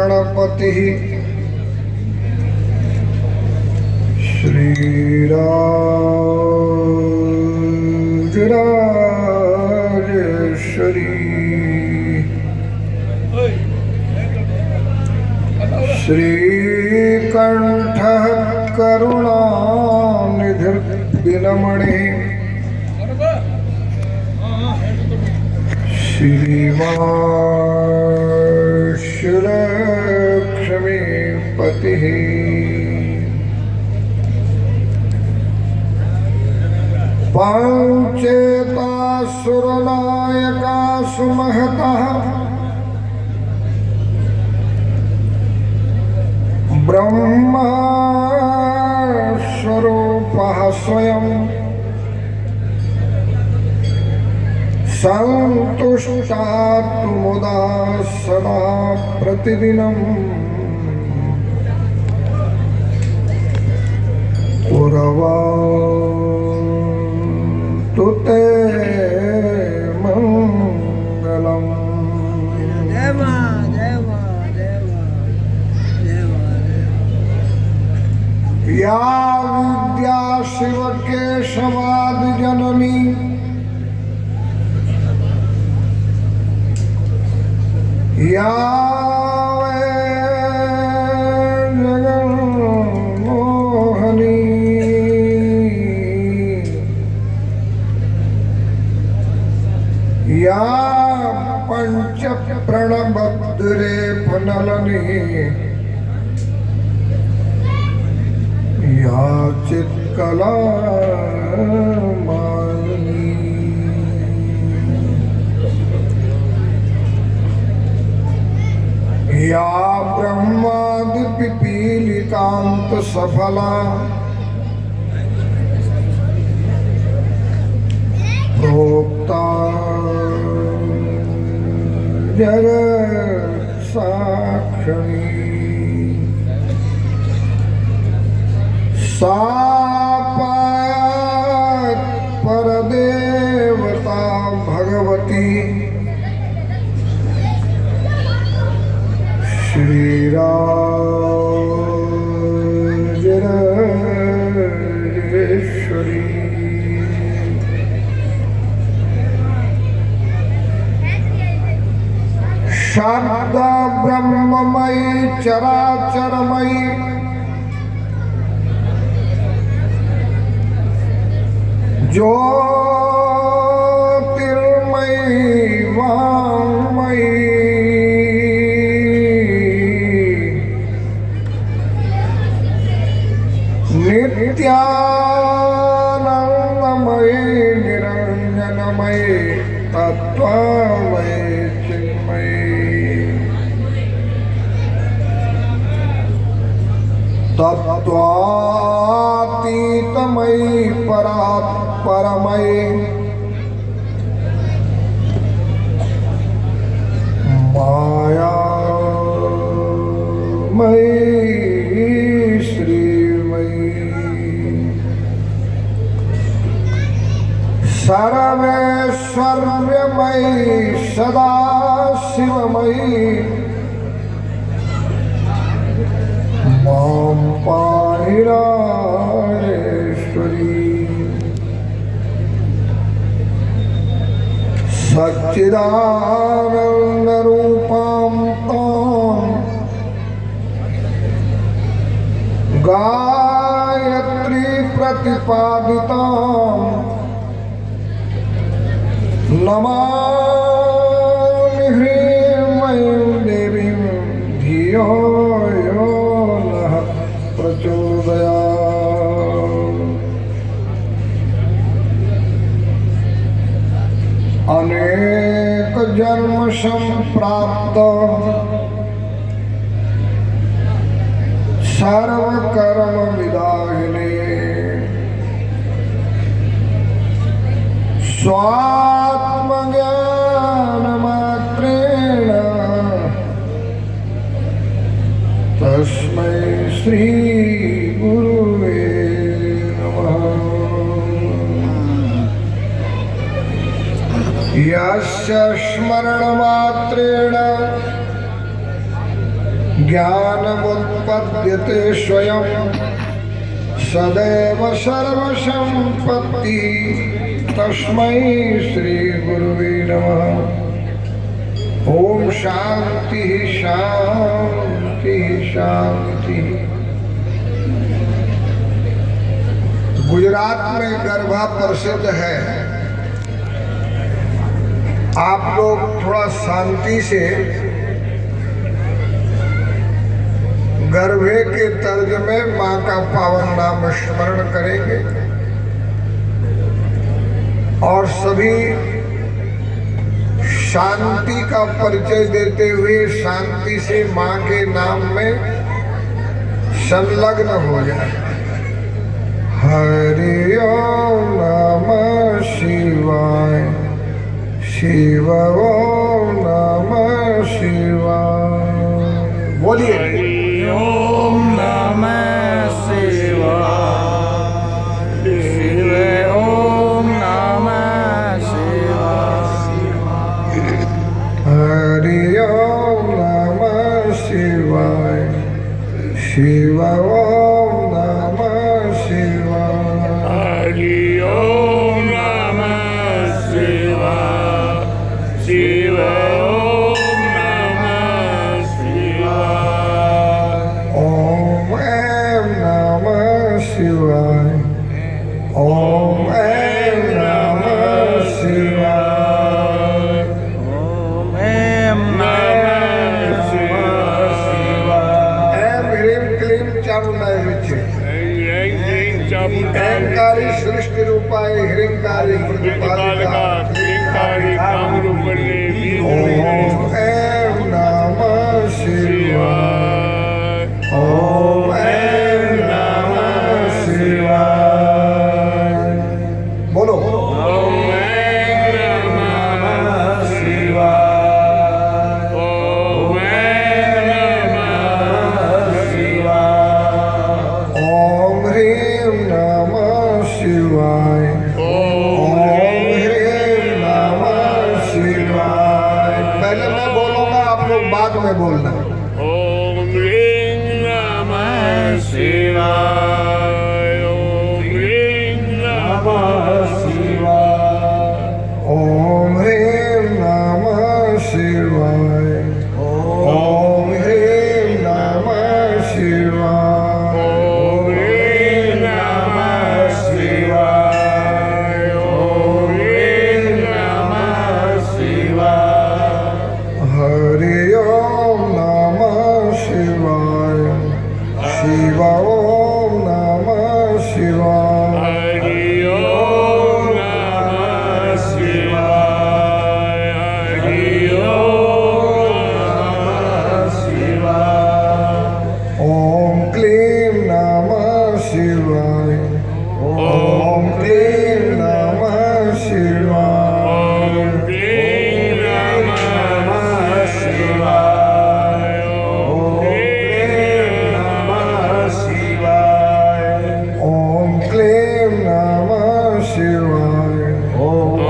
गणपतिः श्रीराजराजेश्वरी श्रीकण्ठः करुणानिधिर्बिनमणिः श्रीवासुलक्ष्मीपतिः पंचेतासुरनायकासु महतः ब्रह्मस्वरूपः स्वयं सन्तुष्टात् मुदा सदा प्रतिदिनं पुरवन्तु ते मङ्गलम्। या विद्या शिवकेशवादि जननी या जगन्मोहनी या पंच प्रणबद्रे फनलनी या चित्कला या ब्रह्मादि पिपीलिकांत सफला प्रोक्ता जगत् साक्षिणी सा पायात् परदेवता भगवती श्रीराजराजेश्वरी शब्द ब्रह्ममयी चराचरमयी ज्योतिर्मयी वाङ्मयी नित्यानन्दमयी निरञ्जनमयी तत्त्वमयी चिन्मयी तत्त्वातीतमयी परात्परमयी मायामयी श्रीमयी सर्वेश्वर्यमयी सदा शिवमयी मां पाहि राजेश्वरी सच्चिदानन्दरूपां तां गायत्री प्रतिपादितां नमामि ह्रीं देवीं धियो यो नः प्रचोदयात्। अनेक जन्म संप्राप्त सर्व कर्म विदाहिने स्वात्मज्ञान मात्रेण तस्मै श्री गुरुवे नमः। यस्य स्मरण मात्रेण ज्ञानमुत्पद्यते स्वयं सदैव सर्वसम्पत्ति तस्मै श्री गुरुवे नमः। ओम शांति शांति शांति। गुजरात में गरबा प्रसिद्ध है। आप लोग थोड़ा शांति से गरबे के तर्ज में माँ का पावन नाम स्मरण करेंगे और सभी शांति का परिचय देते हुए शांति से माँ के नाम में संलग्न हो जाए। हरि ओम नमः शिवाय, शिव ओम नमः शिवाय। बोलिए ओम नमः शिवाय, शिव ओम नमः शिवाय। हरि ओम नमः शिवाय, शिव ओम नमः शिवाय। हरि ओम नमः शिवाय, शिव ओम नमः शिवाय। ओम ऐं नमः शिवाय, ओम ऐं नमः शिवाय। ओम ऐं नमः शिवाय। ऐं ह्रीं क्लीं चामुण्डाय ऐंकारी सृष्टि रूपाय ह्रींकारी प्रतिपादिका ओम ऐं नमः शिवाय, ओम ऐं नमः शिवाय। बोलो ओम ऐं नमः शिवाय, ओम ऐं नमः शिवाय। ओम ह्रीं नमः शिवाय, ओम ह्रीं नमः शिवाय। पहले मैं बोलूंगा, आप लोग बाद में बोलना। ओम ह्रीं नमः शिवाय, ओम ह्रीं नमः शिवाय। ओम ह्रीं नमः शिवाय, ओम ह्रीं नमः शिवाय। ओम ह्रीं नमः शिवाय, ओम ह्रीं नमः शिवाय। हरि ओम नमः शिवाय, शिव ओम नमः शिवाय। हरि ओम नमः शिवाय, हरि ओम नमः शिवाय। ओम क्लीं नमः शिवाय, ओम क्लीं नमः शिवाय। ओम ह्रीं नमः शिवाय, ओम ह्रीं नमः शिवाय। ओम क्लीं नमः शिवाय, ओम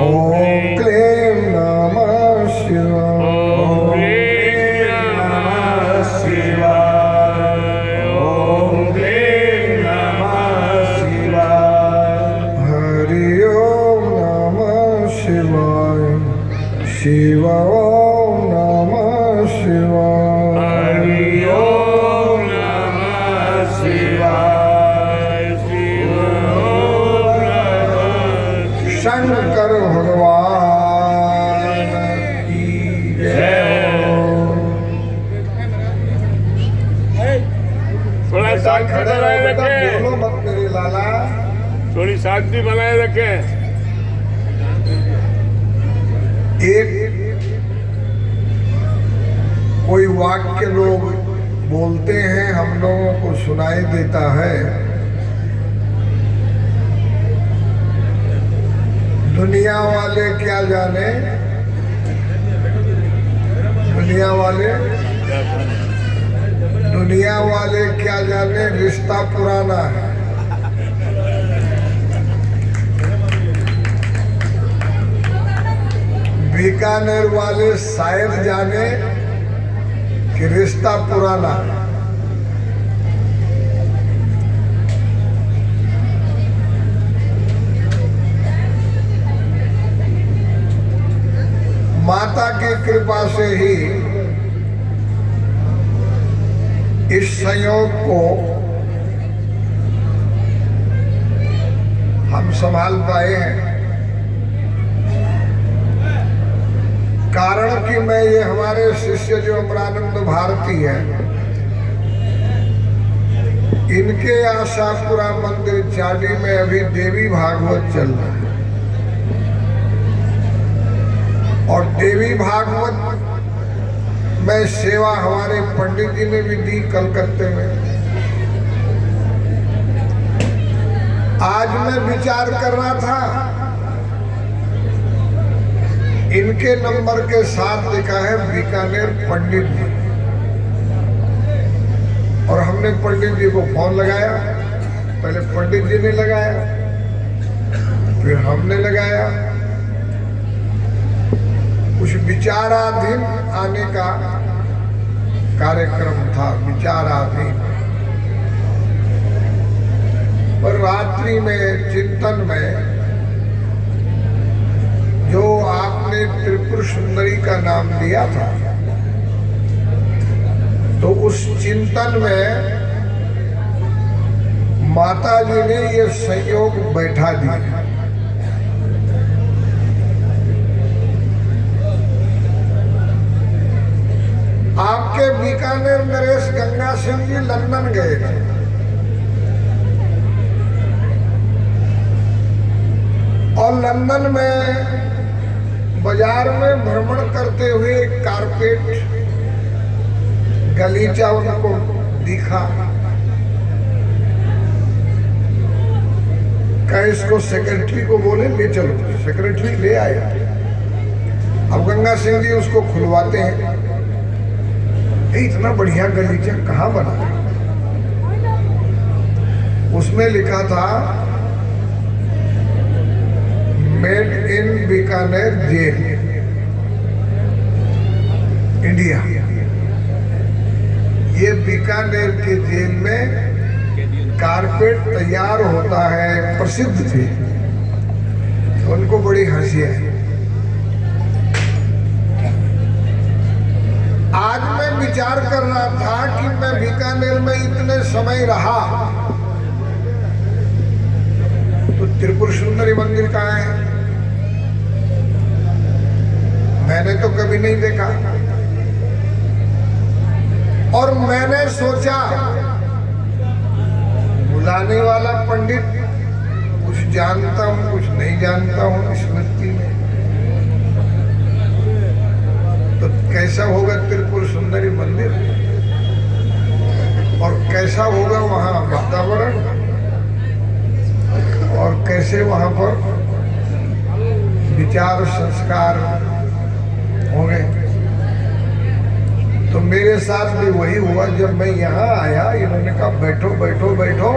क्लीं नमः शिवाय। ओम ह्रीं नमः शिवाय, ओम ह्रीं नमः शिवाय। हरि ओम नमः शिवाय, शिव ओम नमः शिवाय। हरि ओम नमः शिवाय, शिव ओम नमः। शंकर भगवान की जय हो। थोड़ा शांति बनाए रखें, बोलो मत मेरे लाला। थोड़ी शांति बनाए रखें। एक कोई वाक्य लोग बोलते हैं, हम लोगों को सुनाई देता है। दुनिया वाले क्या जाने, दुनिया वाले क्या जाने, रिश्ता पुराना है। बीकानेर वाले शायद जाने कि रिश्ता पुराना है। माता की कृपा से ही इस संयोग को हम संभाल पाए हैं। कारण कि मैं ये हमारे शिष्य जो अमरानंद भारती है, इनके आशापुरा मंदिर चाडी में अभी देवी भागवत चल रहा है और देवी भागवत में सेवा हमारे पंडित जी ने भी दी कलकत्ते में। आज मैं विचार कर रहा था, इनके नंबर के साथ लिखा है बीकानेर पंडित जी, और हमने पंडित जी को फोन लगाया। पहले पंडित जी ने लगाया, फिर हमने लगाया। कुछ विचाराधीन आने का कार्यक्रम था, विचाराधीन। पर रात्रि में चिंतन में जो आपने त्रिपुर सुंदरी का नाम लिया था, तो उस चिंतन में माता जी ने ये संयोग बैठा दिया। आपके बीकानेर नरेश गंगा सिंह जी लंदन गए थे, और लंदन में बाजार में भ्रमण करते हुए कारपेट गलीचा उनको दिखा। कहा इसको सेक्रेटरी को बोले ले चलो। सेक्रेटरी ले आया। अब गंगा सिंह जी उसको खुलवाते हैं। इतना बढ़िया गलीचा कहाँ बना? उसमें लिखा था made in Bikaner jail, India. ये बीकानेर के जेल में कारपेट तैयार होता है, प्रसिद्ध थे। तो उनको बड़ी हंसी है। आज मैं विचार कर रहा था कि मैं बीकानेर में इतने समय रहा, तो त्रिपुर सुंदरी मंदिर कहाँ है? मैंने तो कभी नहीं देखा। और मैंने सोचा बुलाने वाला पंडित कुछ जानता हूँ कुछ नहीं जानता हूँ स्मृति में, तो कैसा होगा त्रिपुर सुंदरी मंदिर और कैसा होगा वहाँ वातावरण और कैसे वहाँ पर विचार संस्कार होंगे। तो मेरे साथ भी वही हुआ। जब मैं यहाँ आया, इन्होंने कहा बैठो बैठो बैठो,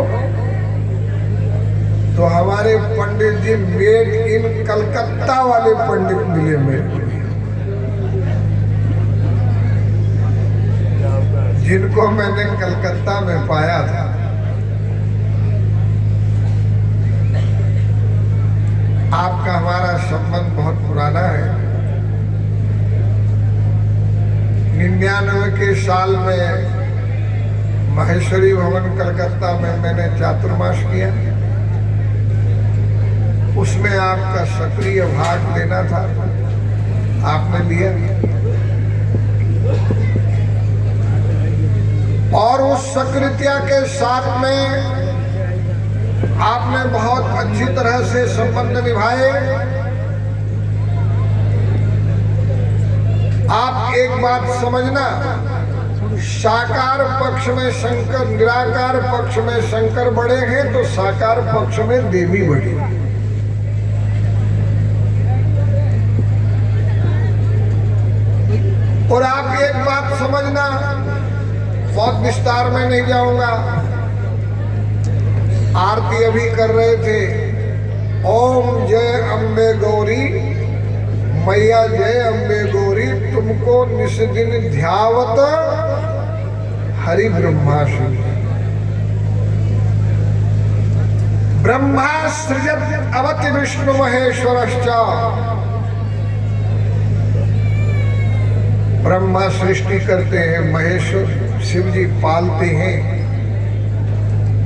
तो हमारे पंडित जी मेड इन कलकत्ता वाले पंडित मिले मेरे को, जिनको मैंने कलकत्ता में पाया था। आपका हमारा संबंध बहुत पुराना है। 99 के साल में महेश्वरी भवन कलकत्ता में मैंने चातुर्मास किया। उसमें आपका सक्रिय भाग लेना था, आपने लिया। और उस सक्रियता के साथ में आपने बहुत अच्छी तरह से संबंध निभाए। आप एक बात समझना, साकार पक्ष में शंकर, निराकार पक्ष में शंकर बड़े हैं, तो साकार पक्ष में देवी बड़ी। और आप एक बात समझना, बहुत विस्तार में नहीं जाऊंगा। आरती अभी कर रहे थे, ओम जय अम्बे गौरी, मैया जय अम्बे गौरी, तुमको निस दिन ध्यावत हरि ब्रह्मा शिव। ब्रह्मा सृजत अवति विष्णु महेश्वरश्च। ब्रह्मा सृष्टि करते हैं, महेश्वर शिव जी पालते हैं,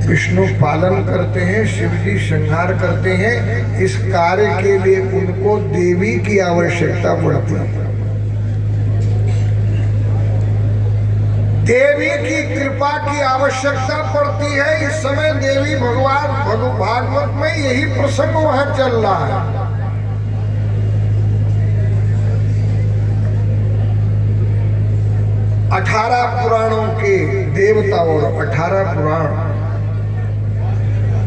विष्णु पालन करते हैं, शिव जी संहार करते हैं। इस कार्य के लिए उनको देवी की आवश्यकता पड़ती है। देवी की कृपा की आवश्यकता पड़ती है। इस समय देवी भगवान भागवत में यही प्रसंग वहां चल रहा है। अठारह पुराणों के देवता और 18 पुराण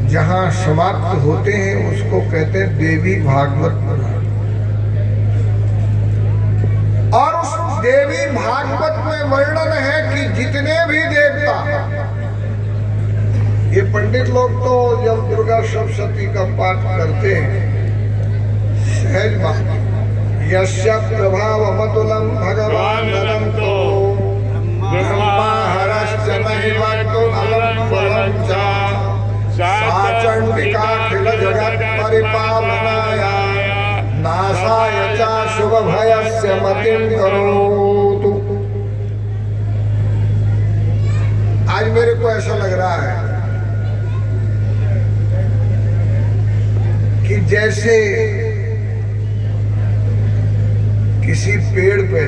जहां समाप्त होते हैं उसको कहते हैं देवी भागवत पुराण। और उस देवी भागवत में वर्णन है कि जितने भी देवता, ये पंडित लोग तो जब दुर्गा सप्तशती का पाठ करते हैं सहज बात, यस्य प्रभाव मतुलम भगवान अनंतो ब्रह्माहरश्च नैवतो अलम बलं च सा चंडिकाखिल जगत् परिपालनाय नाशाय च शुभ भयस्य मतिं करोतु। आज मेरे को ऐसा लग रहा है कि जैसे किसी पेड़ पे,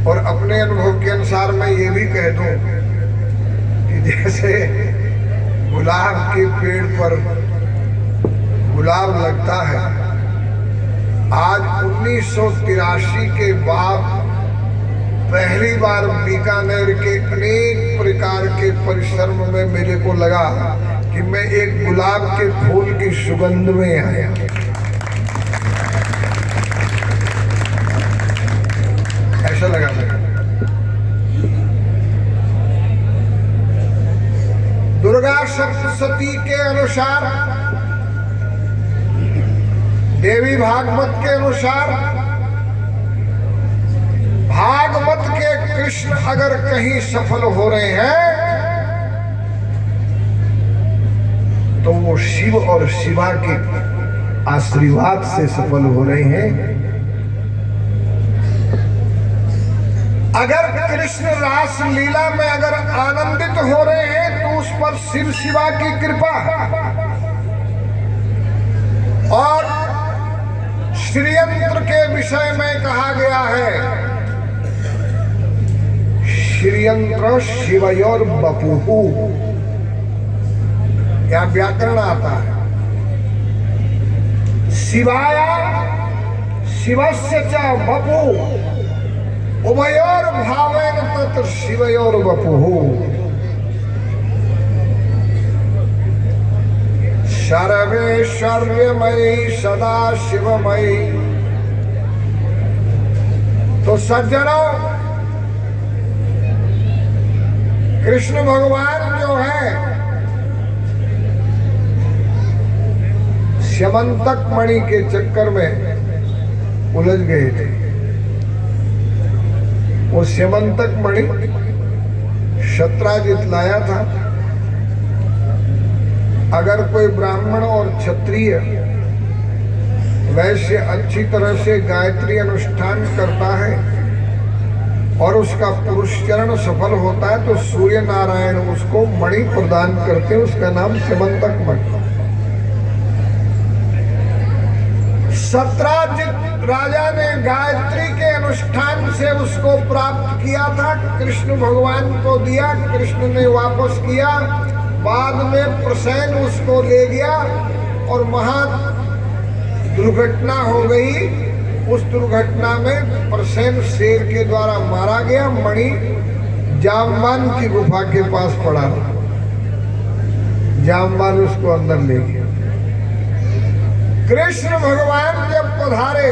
और अपने अनुभव के अनुसार मैं ये भी कह दूं कि जैसे गुलाब के पेड़ पर गुलाब लगता है, आज 1983 के बाद पहली बार बीकानेर के अनेक प्रकार के परिश्रम में मेरे को लगा कि मैं एक गुलाब के फूल की सुगंध में आया। ऐसा लगा मुझे। दुर्गा सप्तशती के अनुसार, देवी भागवत के अनुसार, भागवत के कृष्ण अगर कहीं सफल हो रहे हैं तो वो शिव और शिवा के आशीर्वाद से सफल हो रहे हैं। अगर कृष्ण रास लीला में अगर आनंदित हो रहे हैं तो उस पर शिव शिवा की कृपा है। और श्रीयंत्र के विषय में कहा गया है, श्रीयंत्र शिवयोर बपुहु, क्या व्याकरण आता है। शिवाया शिवस्य च बपु उभयोर भावेन तत्र शिवयोर बपुहु। सर्वेश्वर्यमयी सदा शिवमयी। तो सज्जनों, कृष्ण भगवान जो है स्यमंतक मणि के चक्कर में उलझ गए थे। वो स्यमंतक मणि शत्राजित लाया था। अगर कोई ब्राह्मण और क्षत्रिय वैसे अच्छी तरह से गायत्री अनुष्ठान करता है और उसका पुरुषचरण सफल होता है तो सूर्य नारायण उसको मणि प्रदान करते हैं, उसका नाम स्यमंतक मणि। सत्राजित राजा ने गायत्री के अनुष्ठान से उसको प्राप्त किया था, कृष्ण भगवान को दिया, कृष्ण ने वापस किया। बाद में प्रसेन उसको ले गया और महा दुर्घटना हो गई। उस दुर्घटना में प्रसेन शेर के द्वारा मारा गया। मणि जामवान की गुफा के पास पड़ा, जामवान उसको अंदर ले गया। कृष्ण भगवान जब पधारे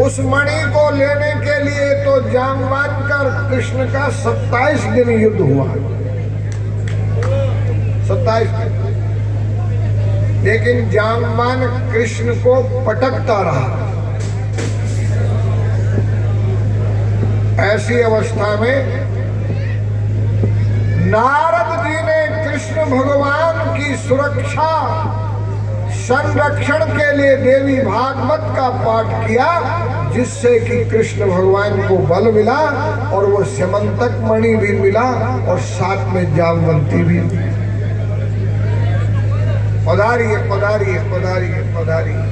उस मणि को लेने के लिए तो जामवान का कृष्ण का 27 दिन युद्ध हुआ, 27 दिन। लेकिन जामवान कृष्ण को पटकता रहा। ऐसी अवस्था में नारद जी ने कृष्ण भगवान की सुरक्षा संरक्षण के लिए देवी भागवत का पाठ किया, जिससे कि कृष्ण भगवान को बल मिला और वो स्यमंतक मणि भी मिला और साथ में जामवंती भी। पधारिए पधारिए पधारिए पधारिए।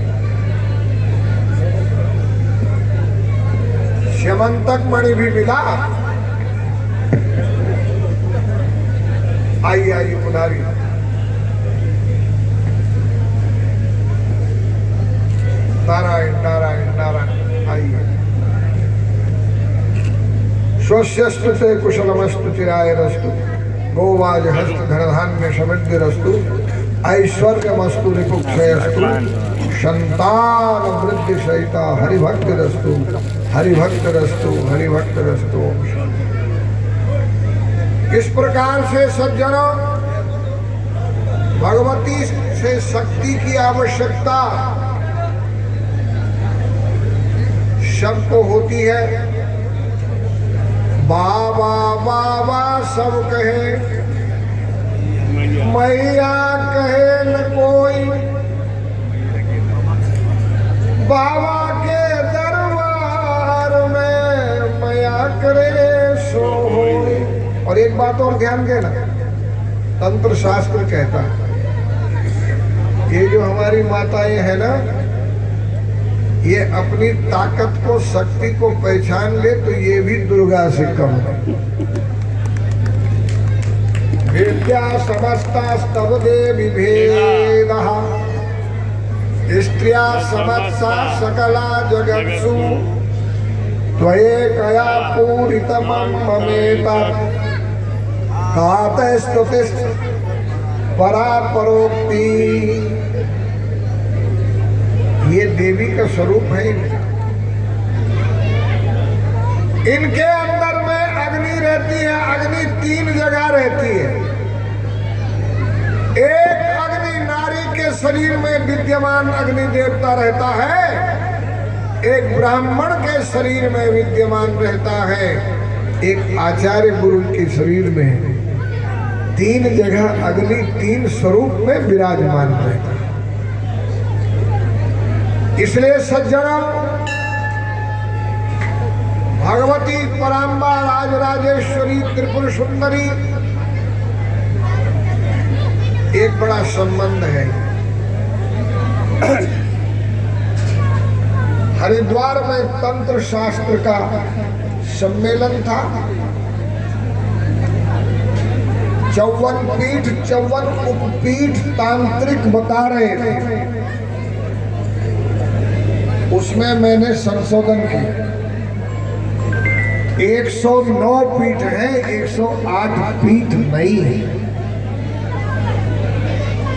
स्यमंतक मणि भी मिला। आइए आइए पधारिए। नारायण नारायण नारायण। आइए। स्वस्यस्तु ते कुशलमस्तु चिरायरस्तु गोवाज हस्त धनधान्य समृद्धिरस्तु ऐश्वर्यमस्तु रिपुक्षयस्तु संतान वृद्धि सहिता हरिभक्तिरस्तु हरिभक्तिरस्तु हरिभक्तिरस्तु। इस प्रकार से सज्जनों, भगवती से शक्ति की आवश्यकता सबको होती है। बाबा बाबा सब कहे, मैया कहे न कोई, बाबा के दरबार में मैया करे सो होई। और एक बात और ध्यान देना, तंत्र शास्त्र कहता है ये जो हमारी माताएं हैं ना, ये अपनी ताकत को शक्ति को पहचान ले तो ये भी दुर्गा से कम है। विद्या समस्ता स्तव देवी भेदः स्त्रिया समत्सा सकला जगत्सु त्वयेकया पूरितमं ममेता काते स्तुतिस् परा परोक्ति। ये देवी का स्वरूप है। इनके अंदर में अग्नि रहती है। अग्नि 3 जगह रहती है। एक अग्नि नारी के शरीर में विद्यमान अग्नि देवता रहता है, एक ब्राह्मण के शरीर में विद्यमान रहता है, एक आचार्य गुरु के शरीर में। 3 जगह अग्नि 3 स्वरूप में विराजमान रहता है। इसलिए सज्जनों, भगवती पराम्बा राजराजेश्वरी त्रिपुर सुंदरी एक बड़ा संबंध है। हरिद्वार में तंत्र शास्त्र का सम्मेलन था। 54 पीठ 54 उपपीठ तांत्रिक बता रहे थे। उसमें मैंने संशोधन की। 109 पीठ है, 108 पीठ नहीं है।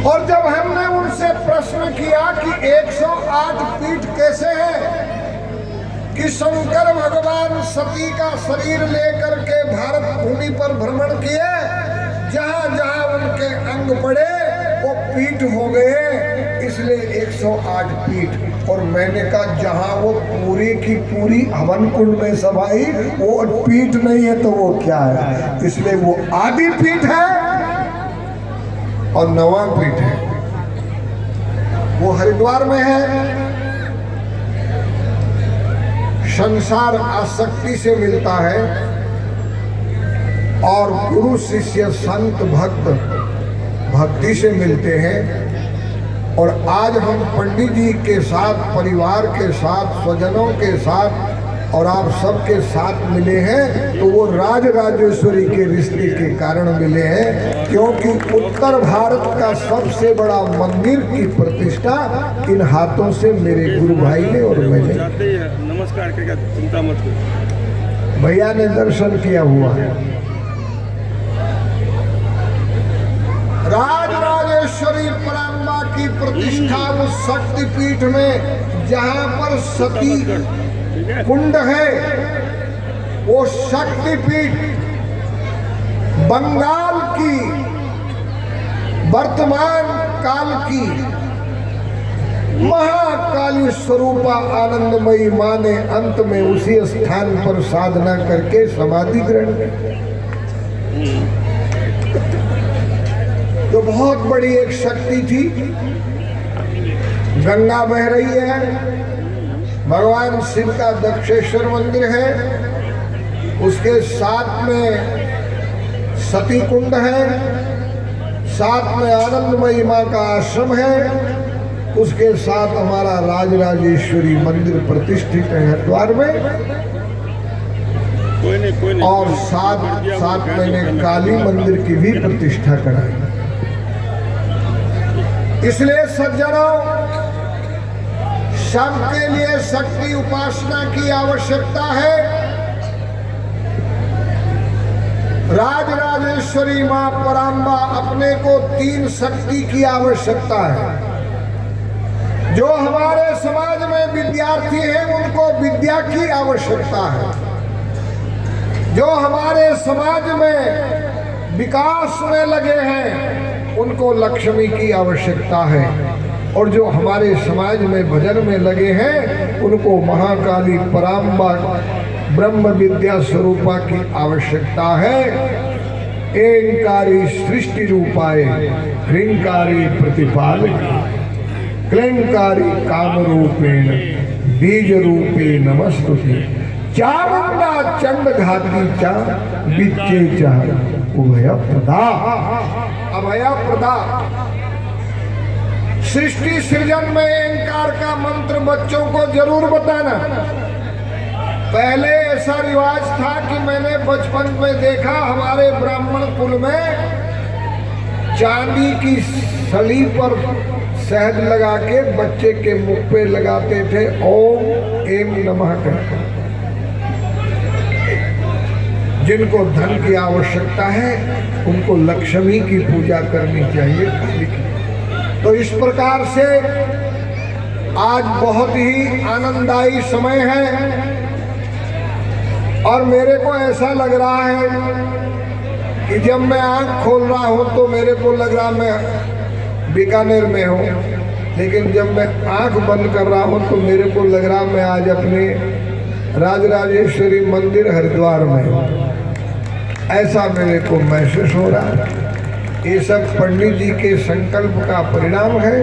और जब हमने उनसे प्रश्न किया कि 108 पीठ कैसे है, कि शंकर भगवान सती का शरीर लेकर के भारत भूमि पर भ्रमण किए, जहां जहां उनके अंग पड़े वो पीठ हो गए, इसलिए 108 पीठ। और मैंने कहा जहां वो पूरी की पूरी हवन कुंड में सभाई वो पीठ नहीं है तो वो क्या है? इसलिए वो आदि पीठ है और नवा पीठ है। वो हरिद्वार में है। संसार आसक्ति से मिलता है और गुरु शिष्य संत भक्त भक्ति से मिलते हैं। और आज हम पंडित जी के साथ, परिवार के साथ, स्वजनों के साथ और आप सबके साथ मिले हैं, तो वो राज राजेश्वरी के रिश्ते के कारण मिले हैं, क्योंकि उत्तर भारत का सबसे बड़ा मंदिर की प्रतिष्ठा इन हाथों से मेरे गुरु भाई ने और मैंने। नमस्कार करके चिंता मत करो, भैया ने दर्शन किया हुआ है। राजराजेश्वरी पराम्बा की प्रतिष्ठा उस शक्तिपीठ में जहां पर सती कुंड है, वो शक्तिपीठ बंगाल की वर्तमान काल की महाकाली स्वरूपा आनंदमयी माँ ने अंत में उसी स्थान पर साधना करके समाधि ग्रहण की। तो बहुत बड़ी एक शक्ति थी। गंगा बह रही है, भगवान शिव का दक्षेश्वर मंदिर है, उसके साथ में सती कुंड है, साथ में आनंदमयी माँ का आश्रम है, उसके साथ हमारा राजराजेश्वरी मंदिर प्रतिष्ठित है हरिद्वार में। कोई नहीं और साथ मैंने काली मंदिर की भी प्रतिष्ठा कराई। इसलिए सज्जनों, सबके लिए शक्ति उपासना की आवश्यकता है। राजराजेश्वरी मां पराम्बा अपने को 3 शक्ति की आवश्यकता है। जो हमारे समाज में विद्यार्थी हैं उनको विद्या की आवश्यकता है। जो हमारे समाज में विकास में लगे हैं उनको लक्ष्मी की आवश्यकता है। और जो हमारे समाज में भजन में लगे हैं उनको महाकाली पराम्बा ब्रह्म विद्या स्वरूपा की आवश्यकता है। एंकारी सृष्टि रूपाय ह्रींकारी प्रतिपालकी क्लंकारी काम रूपेण बीज रूपे नमस्तुते चामुंडा चंड घाती चा विच्चे चा उभय प्रदा। अभय प्रदा। सृष्टि सृजन में एंकार का मंत्र बच्चों को जरूर बताना। पहले ऐसा रिवाज था कि मैंने बचपन में देखा, हमारे ब्राह्मण कुल में चांदी की सली पर शहद लगा के बच्चे के मुख पे लगाते थे, ओम एम नमः कहकर। जिनको धन की आवश्यकता है उनको लक्ष्मी की पूजा करनी चाहिए। तो इस प्रकार से आज बहुत ही आनंददायी समय है और मेरे को ऐसा लग रहा है कि जब मैं आंख खोल रहा हूं तो मेरे को लग रहा मैं बीकानेर में हूँ, लेकिन जब मैं आंख बंद कर रहा हूँ तो मेरे को लग रहा मैं आज अपने राजराजेश्वरी मंदिर हरिद्वार में हूँ। ऐसा मेरे को महसूस हो रहा है। ये सब पंडित जी के संकल्प का परिणाम है।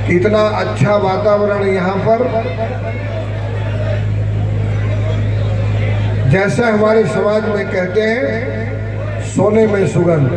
कितना अच्छा वातावरण यहाँ पर। जैसा हमारे समाज में कहते हैं सोने में सुगंध,